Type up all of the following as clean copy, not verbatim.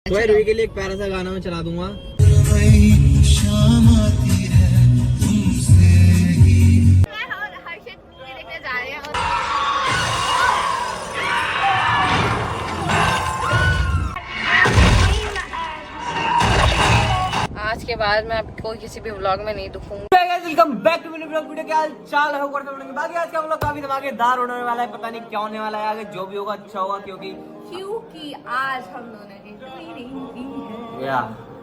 तो रूही के लिए एक प्यारा सा गाना मैं चला दूंगा। आज के बाद मैं आपको किसी भी व्लॉग में नहीं दिखूंगी। Welcome back to video. क्या हाल चाल है? बाकी आज का व्लॉग काफी धमाकेदार होने वाला है। पता नहीं क्या होने वाला है आगे, जो भी होगा अच्छा होगा, क्योंकि आज हम दोनों की ट्रेनिंग की है। या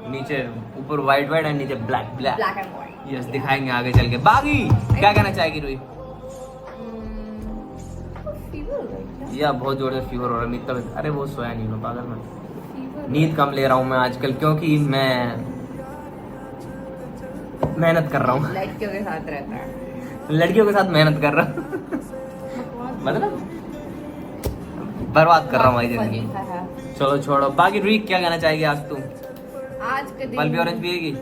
नीचे ऊपर व्हाइट व्हाइट और नीचे black black black and white. Yes, दिखाएंगे आगे चल के। बाकी क्या कहना चाहेगी रूही? या बहुत जोर से फीवर हो रहा है। नींद तबियत, अरे वो सोया नहीं मैं, पागल मैं नींद कम ले रहा हूँ मैं आजकल, क्योंकि मैं मेहनत कर रहा हूँ। लड़कियों के साथ रहता है, लड़कियों के साथ मेहनत कर रहा हूँ मतलब बर्बाद कर रहा हूँ भाई जिंदगी। चलो छोड़ो। बाकी रूही क्या कहना चाहेगी आज तुम? आज के दिन बल्बी ऑरेंज पिएगी?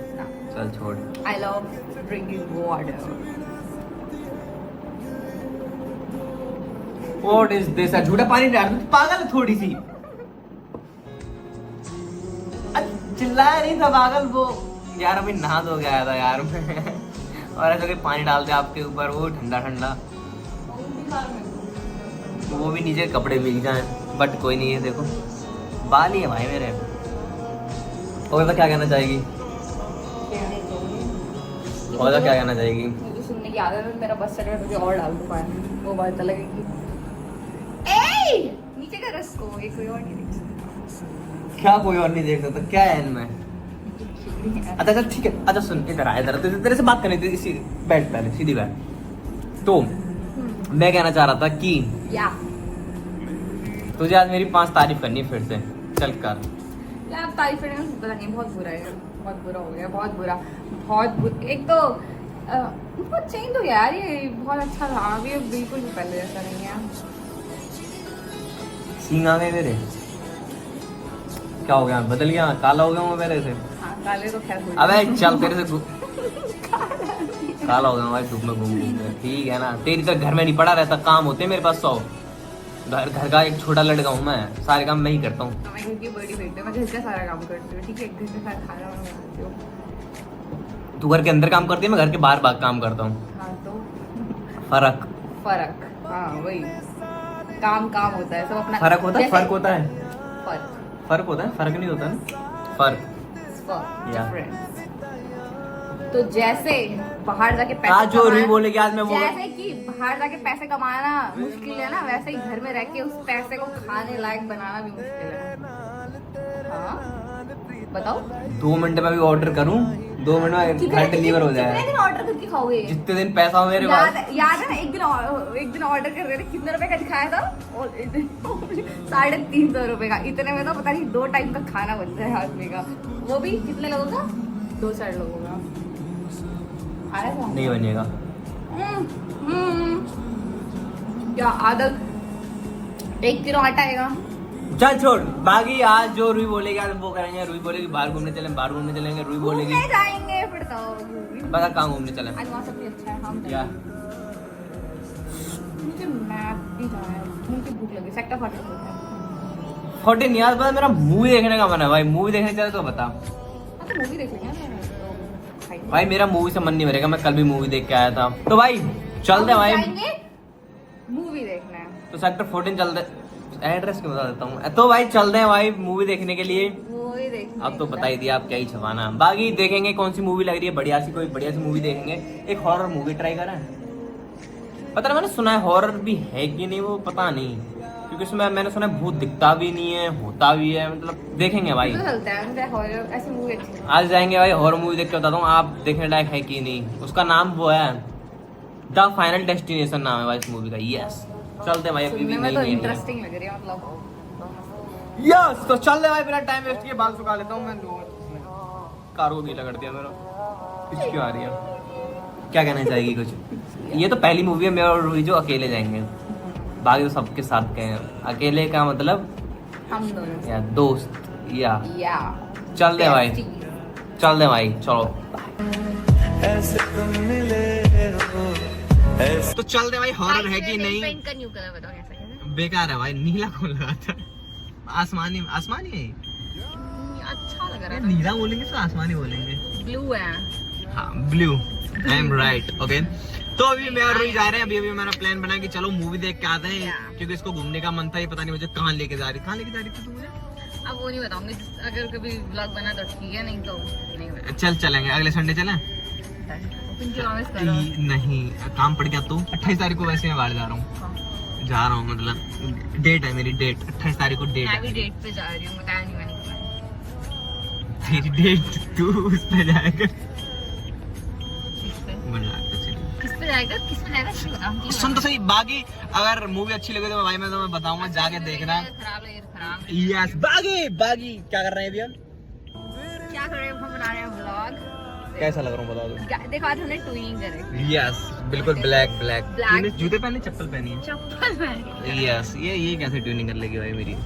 चल छोड़। I love drinking water. What is this? झूठा पानी डाल, पागल है थोड़ी सी। चिल्लाया नहीं था पागल वो। यार अभी नहा धो गया था यार मैं और ऐसा कोई पानी डालते आपके ऊपर, वो ठंडा ठंडा, वो भी नीचे कपड़े भीग जाए। बट कोई नहीं है, देखो बाल ही है भाई मेरे। और तो क्या कहना चाहेगी? और क्या कहना चाहेगी? मुझे सुनने की आदत है, मेरा बस चढ़ मुझे और डाल दो पानी, वो बात अलग है। नीचे का रस को ये कोई और नहीं देख सकता। क्या कोई और नहीं देख सकता? क्या है इनमें? अच्छा अच्छा ठीक है। अच्छा सुन, इधर आ, इधर तेरे से बात करनी थी। इसी बैठ, पहले सीधी बैठ। तो मैं कहना चाह रहा था कि या तुझे आज मेरी 5 तारीफ करनी है फिर से। चल कर यार, तारीफ करने में पता नहीं, बहुत बुरा है, बहुत बुरा हो गया, बहुत बुरा, बहुत बुरा। एक तो बहुत चेंज हो गया यार, ये बहुत अच्छा था, अभी बिल्कुल भी पहले जैसा नहीं है। सींग आ गए मेरे, क्या हो गया? बदल गया, काला हो गया मैं पहले से। हाँ, काले तो खैर हो अबे चल तेरे से काला हो गया भाई, धूप में घूम घूम के। ठीक है ना, तेरी तरह घर में नहीं पड़ा रहता, काम होते मेरे पास 100। घर का एक छोटा लड़का हूँ मैं, सारे काम मैं ही करता हूँ। मैं घर की बड़ी बेटी हूँ, मैं घर का सारा काम करती हूँ, ठीक है। घर के साथ खाना वाना बनाती हूँ। तू घर के अंदर काम करती है, मैं घर के बाहर काम करता हूँ। हाँ तो फर्क हाँ वही, काम होता है सब अपना। फर्क होता है, फर्क होता है, फर्क फर्क होता है, फर्क नहीं होता है। फर्क डिफरेंस। तो जैसे बाहर जाके पैसे आज जो रूही बोलेगी आज मैं वो, जैसे कि बाहर जाके पैसे कमाना मुश्किल है ना, वैसे ही घर में रह के उस पैसे को खाने लायक बनाना भी मुश्किल है। हाँ बताओ, 2 मिनट में भी ऑर्डर करूं, 2 मिनट में घर डिलीवर हो जाए। कितने दिन ऑर्डर करके खाओगे? जितने दिन पैसा हो मेरे पास। याद है ना, एक दिन ऑर्डर कर रहे थे, कितने रुपए का दिखाया था? 350 रुपए का। इतने में तो पता नहीं 2 टाइम का खाना बनता है आदमी का, वो भी कितने लोगों का? 2-4 लोगों का। नहीं बनेगा क्या आदत, 1 किलो आटा आएगा। चल छोड़। बाकी आज जो रूही बोलेगी आज वो करेंगे। रूही बोलेगी बाहर घूमने चलें, बाहर घूमने चलेंगे। रूही बोलेगी घूमने जाएंगे, फिर तो बता कहाँ घूमने चलें। आज वहाँ सब भी अच्छा है। हम या मुझे मैप भी जाना है, मुझे भूख लगी। सेक्टर 42 है। 14 यार, बता मेरा मूवी देखने का मन है भाई। मूवी देखने चले तो बता। हाँ तो मूवी देख लेंगे भाई मेरा मूवी से मन नहीं भरेगा, मैं कल भी मूवी देख के आया था। तो भाई चलते भाई, मूवी देखना है तो सेक्टर 14 चलते। एड्रेस क्यों बता देता हूँ। तो भाई चलते हैं भाई मूवी देखने के लिए। मूवी देखना अब तो बता ही दिया, आप क्या ही छपाना। बाकी देखेंगे कौन सी मूवी लग रही है बढ़िया सी, कोई बढ़िया सी मूवी देखेंगे। एक हॉरर मूवी ट्राई करें। पता नहीं, मैंने सुना है हॉरर भी है कि नहीं वो पता नहीं, क्योंकि उसमें मैंने सुना है भूत दिखता भी नहीं है, होता भी है। मतलब देखेंगे भाई, तो चलता है हॉरर, ऐसी मूवी अच्छी है। आज जाएंगे भाई हॉरर मूवी देख के बताता हूँ आप देखने लायक है कि नहीं। उसका नाम वो है द फाइनल डेस्टिनेशन, नाम है भाई इस मूवी का। यस चलते हैं भाई, अभी भी सुनने में तो नहीं है। इंटरेस्टिंग लग रही है, मतलब। यस तो चल रहे भाई, बिना टाइम वेस्ट किए बाल सुखा लेता हूँ मैं। कार को गीला कर दिया मेरा। कुछ क्यों आ रही है? क्या कहना चाहेगी कुछ? ये तो पहली मूवी है मैं और रूही जो अकेले जाएंगे, बाकी तो सबके साथ गए। अकेले का मतलब हम दोनों या दोस्त या चल दे भाई, besties। चल दे भाई, चलो। तो चल दे भाई, हॉरर है कि नहीं? पेंट का न्यू कलर बताओ कैसा है? बेकार है भाई, नीला कौन लगाता है? आसमानी, आसमानी है अच्छा लग रहा है। नीला बोलेंगे तो आसमानी बोलेंगे। ब्लू है। हाँ blue, I am right. Okay, तो अभी मैं और रोही जा रहे हैं। अभी हमारा प्लान बना कि चलो मूवी देख के आते हैं, क्योंकि इसको घूमने का मन था। ये पता नहीं मुझे कहाँ लेके जा रही थी तू मुझे? अब वो नहीं बताऊंगी, अगर कभी व्लॉग बना तो ठीक है, नहीं तो नहीं बना। चल चलेंगे, अगले संडे चलें? नहीं, काम पड़ गया तो 28 तारीख को वैसे मैं बाहर जा रहा हूँ, मतलब डेट है मेरी, डेट 28 तारीख को डेट है। मैं भी डेट पे जा रही हूँ, बताया नहीं मैंने। तेरी डेट तू उस पे जाएगा? किस पे जाएगा सुन तो सही, बाकी अगर मूवी अच्छी लगे तो भाई मैं तुम्हें बताऊंगा, जाके देखना। खराब यस, बागी क्या कर रहे हैं अभी हम? क्या कर रहे हैं, हम बना रहे हैं व्लॉग। कैसा लग रहा हूँ बता दो। देखो आज हमने ट्विनिंग करे। यस, बिल्कुल ब्लैक। तूने जूते पहने, चप्पल पहनी है? चप्पल पहन। यस, ये कैसे ट्यूनिंग कर लेगी भाई मेरी,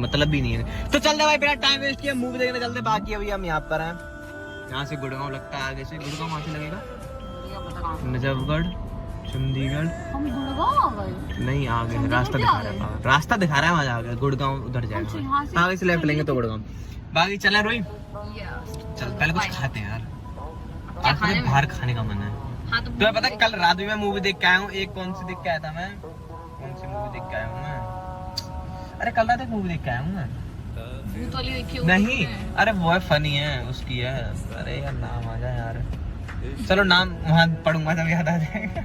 मतलब भी नहीं है। तो चलते भाई, बिना टाइम वेस्ट किए मूवी देखने चलते। बाकी अभी हम यहाँ पर हैं, यहाँ से गुड़गांव लगता है, आगे से गुड़गांव वहाँ से लगेगा नजफगढ़, चंडीगढ़। हम गुड़गांव आ गए? नहीं, आगे रास्ता दिखा रहा है, वहाँ आगे गुड़गांव उधर जाएगा, आगे से लेफ्ट लेंगे तो गुड़गांव। बाकी चले रोई, चल पहले कुछ खाते हैं यार, आज मुझे बाहर खाने का मन है। हाँ तो तुम्हें पता है कल रात भी मैं मूवी देख के आया हूँ। एक कौन सी देख के आया था मैं, कौन सी मूवी देख के आया हूँ मैं? अरे कल रात एक मूवी देख के आया हूँ मैं। भूत वाली देखी हो? नहीं, अरे वो है फनी है, उसकी है। अरे यार नाम आ जाए यार, चलो नाम वहाँ पढ़ूंगा जब याद आ जाएगा।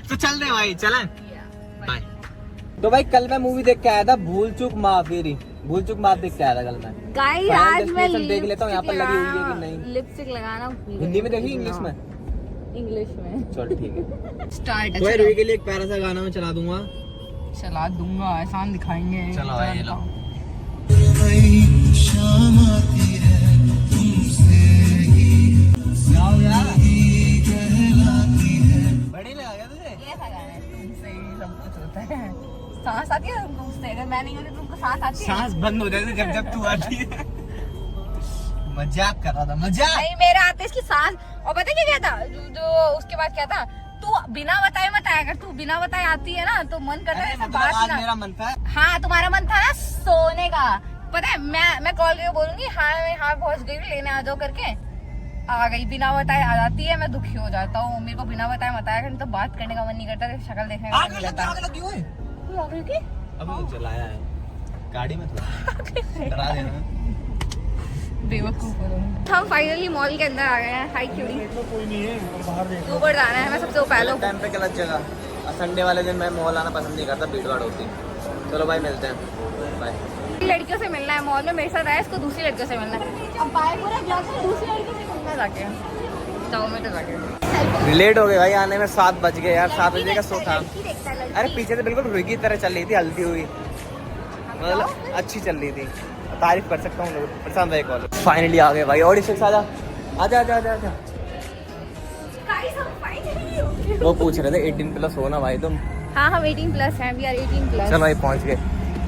तो चल दे भाई, चलें बाय। तो भाई कल मैं मूवी देख के आया था, भूल चूक माफ देख के आया था कल मैं। गाइस आज मैं देख लेता हूँ यहाँ पर लगी हुई है कि नहीं। लिपस्टिक लगाना हिंदी में देखी, इंग्लिश में? इंग्लिश में। चल ठीक है। स्टार्ट तो रोही के लिए एक प्यारा सा गाना मैं चला दूंगा। चला दूंगा, आसान दिखाएंगे। चलो भाई ये लो। शाम आती है तुमसे ही, कहलाती है। बड़ी लगा क्या तुझे? ये था गाना, तुमसे ही सब कुछ होता है। सांस आती है तुमसे, अगर मैं नहीं होती तुमको सांस आती है? सांस बंद हो जाती है जब तू आती है। मजाक कर रहा था, मजाक। नहीं, मेरे आते इसकी सांस। और पता क्या था जो उसके बाद क्या था, तू बिना बताए मत आया, अगर तू बिना बताए आती है ना तो मन करता है मतलब बात आज ना। मेरा मन था। हाँ तुम्हारा मन था ना सोने का, पता है मैं कॉल करके बोलूंगी हाँ मैं यहाँ पहुँच गई, लेने आ जाओ करके। आ गई, बिना बताए आ जाती है, मैं दुखी हो जाता हूँ। मेरे को बिना बताए मत आया, तो बात करने का मन नहीं करता, शक्ल देखने का मन नहीं करता। अभी चलाया है गाड़ी में, डरा देना। बेवकूफ हम फाइनली मॉल के अंदर आ गए हैं। हाई क्यूटी, कोई नहीं है, बाहर देख। ऊपर जाना है, मैं सबसे पहले। टाइम पे गलत जगह। संडे वाले दिन मैं मॉल आना पसंद नहीं करता, भीड़ भाड़ होती। चलो भाई मिलते हैं, बाय। लड़कियों से मिलना है मॉल में, मेरे साथ आया, इसको दूसरी लड़कियों से मिलना है। अब बाय पूरा ग्लास में दूसरी लड़की से मिलना जाके। जाओ मैं तो जाके। लेट हो गए भाई आने में, 7 बज गए यार, 7 बजे का शो था। अरे पीछे से बिल्कुल रुई की तरह चल रही थी, हल्दी हुई, मतलब अच्छी चल रही थी, तारीफ कर सकता हूँ। पसंद है कॉल। फाइनली आ गए भाई, और इसे आजा आजा आजा आजा आजा। वो पूछ रहे थे 18+ हो ना भाई तुम? हाँ हम 18+ हैं, वी आर 18+। चलो भाई पहुँच गए,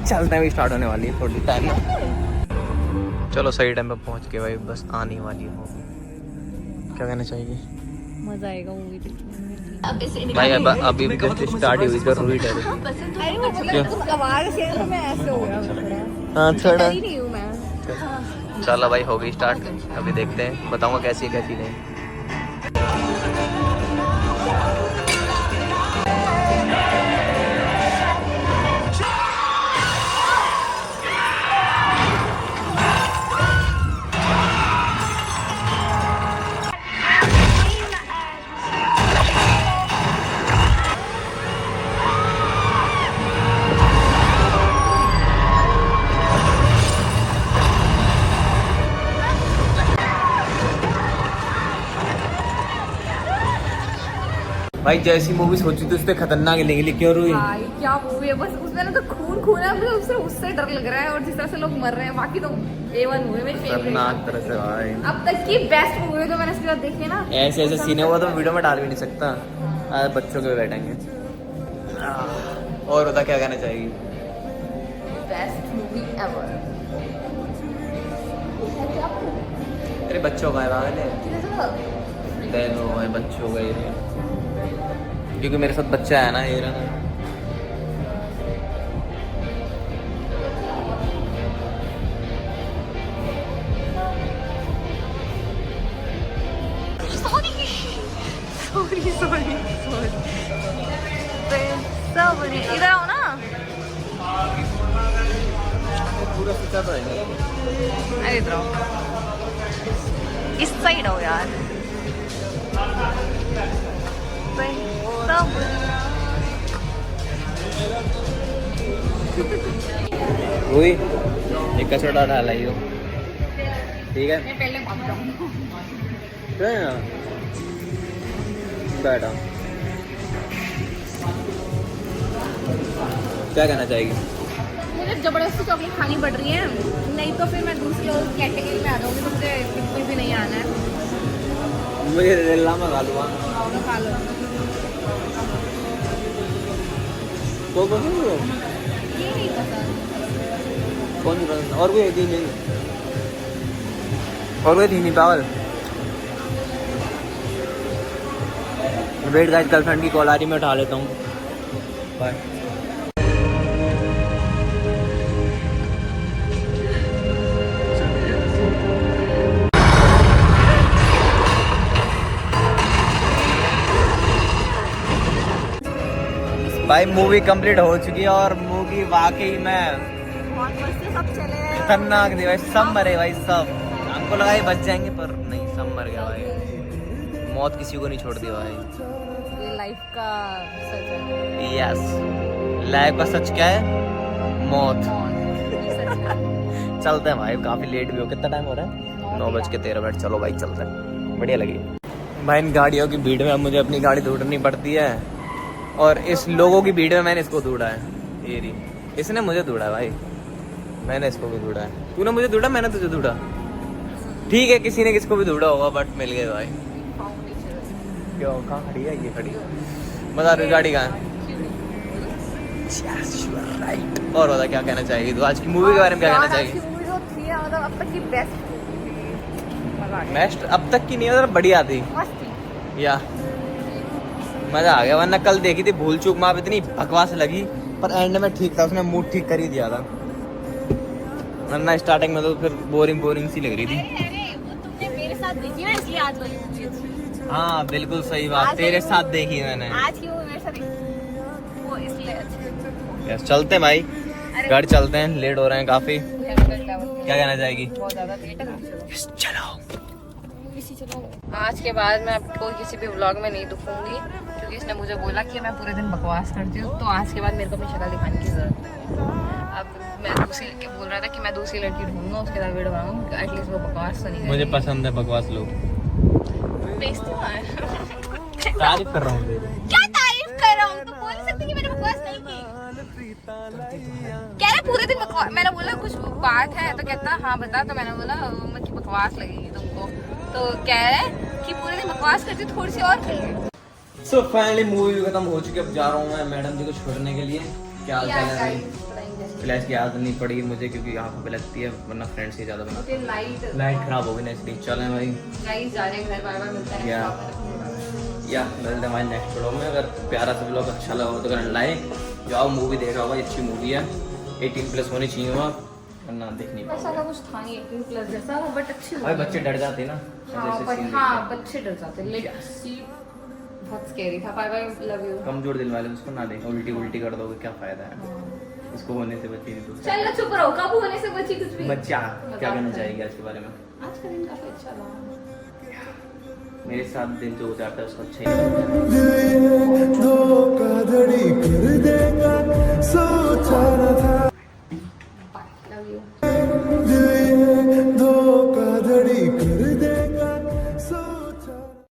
चलते हैं, भी स्टार्ट होने वाली है थोड़ी टाइम में। चलो सही टाइम पे पहुँच गए भाई, बस आने वाली हो। क्या कहना चाहिए? मजा आएगा मूवी देखने भाई अभी भी जस्ट स्टार्ट हुई तो रुई डर। अरे वो मतलब कमाल से मैं ऐसे हो गया थोड़ा। हाँ थोड़ा। ही नहीं हूँ मैं। चलो भाई हो गई स्टार्ट, अभी देखते हैं, बताऊंगा कैसी है कैसी नहीं। भाई जैसी मूवी सोची थी उससे खतरनाक निकली, क्यों रुई? भाई क्या मूवी है, बस उसमें ना तो खून है, मुझे उससे डर लग रहा है, और जिस तरह से लोग मर रहे हैं। बाकी तो A1 मूवी मेरी खतरनाक तरह से भाई, अब तक की बेस्ट मूवी जो मैंने इसके साथ देखी है ना। ऐसे ऐसे सीने हुआ तो वीडियो में डाल भी नहीं सकता, बच्चों के बैठेंगे। और बता क्या कहना चाहेगी? Best movie ever. अरे बच्चों का है बहनों है, बच्चों का ये, क्योंकि मेरे साथ बच्चा है ना, ये रहा। इधर आओ ना। पूरा सोचा तो है अरे इधर आओ, इस साइड आओ यार। वही एक कचौड़ा डाला ही हो, ठीक है। मैं पहले भाग जाऊँ। बैठा, क्या कहना चाहेगी? मुझे जबरदस्ती चॉकलेट खानी पड़ रही है, नहीं तो फिर मैं दूसरी कैटेगरी में आ जाऊंगी, तो मुझे बिल्कुल भी नहीं आना है। मुझे रेला में खा लूँगा। तो खा लो। तो पसंद हो? ये नहीं पसंद। कौन सी पसंद? और कोई थी नहीं, और कोई थी नहीं पागल। वेट गाइस, गर्लफ्रेंड की कॉल आ रही, मैं उठा लेता हूँ। बाय। भाई मूवी कंप्लीट हो चुकी है और मूवी वाकई में बहुत मस्त है, सब चले हैं। खतरनाक थी भाई, सब मरे भाई सब। हमको लगा ये बच जाएंगे पर नहीं, सब मर गया भाई। मौत किसी को नहीं छोड़ती भाई। ये लाइफ का सच है। यस, लाइफ का सच क्या है? मौत। ये सच है। चलते हैं भाई, काफी लेट भी हो। कितना टाइम हो रहा है? 9:13। चलो भाई चलते हैं, बढ़िया लगी भाई। इन गाड़ियों की भीड़ में अब मुझे अपनी गाड़ी ढूंढनी पड़ती है, और इस लोगों की भीड़ में मैंने इसको ढूंढा है। ये रही, इसने मुझे ढूंढा भाई, मैंने इसको भी ढूंढा है। तूने मुझे ढूंढा, मैंने तुझे ढूंढा। ठीक है, किसी ने किसको भी ढूंढा होगा, बट मिल गए भाई। क्यों, कहाँ खड़ी है? ये खड़ी है। मजा आ रही गाड़ी कहाँ है? राइट। और बता, क्या कहना चाहेगी तू आज की मूवी के बारे में? क्या कहना चाहेगी? मूवी जो थी मतलब अब तक की बेस्ट। मजा आ गया। बेस्ट अब तक की नहीं, मतलब बढ़िया थी मस्त थी। या मजा आ गया। वरना कल देखी थी भूल चूक माफ, इतनी बकवास लगी, पर एंड में ठीक था, उसने मूड ठीक कर ही दिया था। वरना स्टार्टिंग में तो फिर बोरिंग सी लग रही थी। अरे वो तुमने मेरे साथ देखी ना, इसलिए आज वही मूवी थी। हाँ बिल्कुल सही बात, तेरे साथ देखी मैंने। आज की वो मेरे साथ वो इसलिए अच्छी। यस, चलते हैं भाई, घर चलते हैं, लेट हो रहे हैं काफी। क्या कहना चाहेगी? बहुत ज्यादा लेट है। चलो। आज के बाद मैं आपको किसी भी व्लॉग में नहीं दिखूंगी, क्योंकि इसने मुझे बोला कि मैं पूरे दिन बकवास करती हूँ, तो आज के बाद मेरे को अपनी शक्ल दिखाने की जरूरत है। अब मैं दूसरी बोल रहा था कि मैं दूसरी लड़की ढूंढूंगा, उसके साथ वीडियो बनाऊंगा, एटलीस्ट वो बकवास तो नहीं मुझे पसंद है बकवास लोग। बेइज्जती हुआ है। तारीफ कर रहा हूँ तेरी। क्या तारीफ कर रहा हूँ? तो बोल नहीं सकती कि मैंने बकवास नहीं की। कह रहा पूरे दिन बकवास, मैंने बोला कुछ बात है, तो कहता हाँ बता, तो मैंने बोला कि बकवास लगेगी तुमको, तो कह रहे कि पूरे दिन बकवास करती, थोड़ी सी और कर ले। सो फाइनली मूवी भी खत्म हो चुकी है। अब जा रहा हूँ मैं मैडम जी को छोड़ने के लिए। क्या हाल चाल है भाई? फ्लैश की आदत नहीं पड़ी मुझे, क्योंकि आंखों पे लगती है, वरना फ्रेंड्स ही ज्यादा बना। लाइट खराब हो गई ना, इसलिए चलें भाई। गाइस जा रहे हैं घर, बार-बार मिलता है। या मिलते हैं हमारे नेक्स्ट व्लॉग में। अगर प्यारा सा व्लॉग अच्छा लगा हो तो करना लाइक, जाओ मूवी देखा होगा, अच्छी मूवी है। 18+ होनी चाहिए वहाँ, वरना देख नहीं ऐसा पाओगे। का कुछ था नहीं 18+ जैसा, बट अच्छी भाई बच्चे डर जाते ना हाँ, जैसे but scene हाँ देखते हैं। बच्चे डर जाते, लिटरली बहुत स्कैरी था। Bye bye, love you. कमजोर दिल वाले उसको ना देखें, उल्टी कर दोगे, क्या फायदा है? उसको होने से बची नहीं तो चल चुप रहो, कब होने से बची कुछ भी। बच्चा क्या कहना चाहेगी आज के बारे में? आज का दिन काफी अच्छा रहा। मेरे साथ दिन जो गुजारता है उसको अच्छा ही धोखाधड़ी कर देगा, सोचा न था। Bye, love you. दिल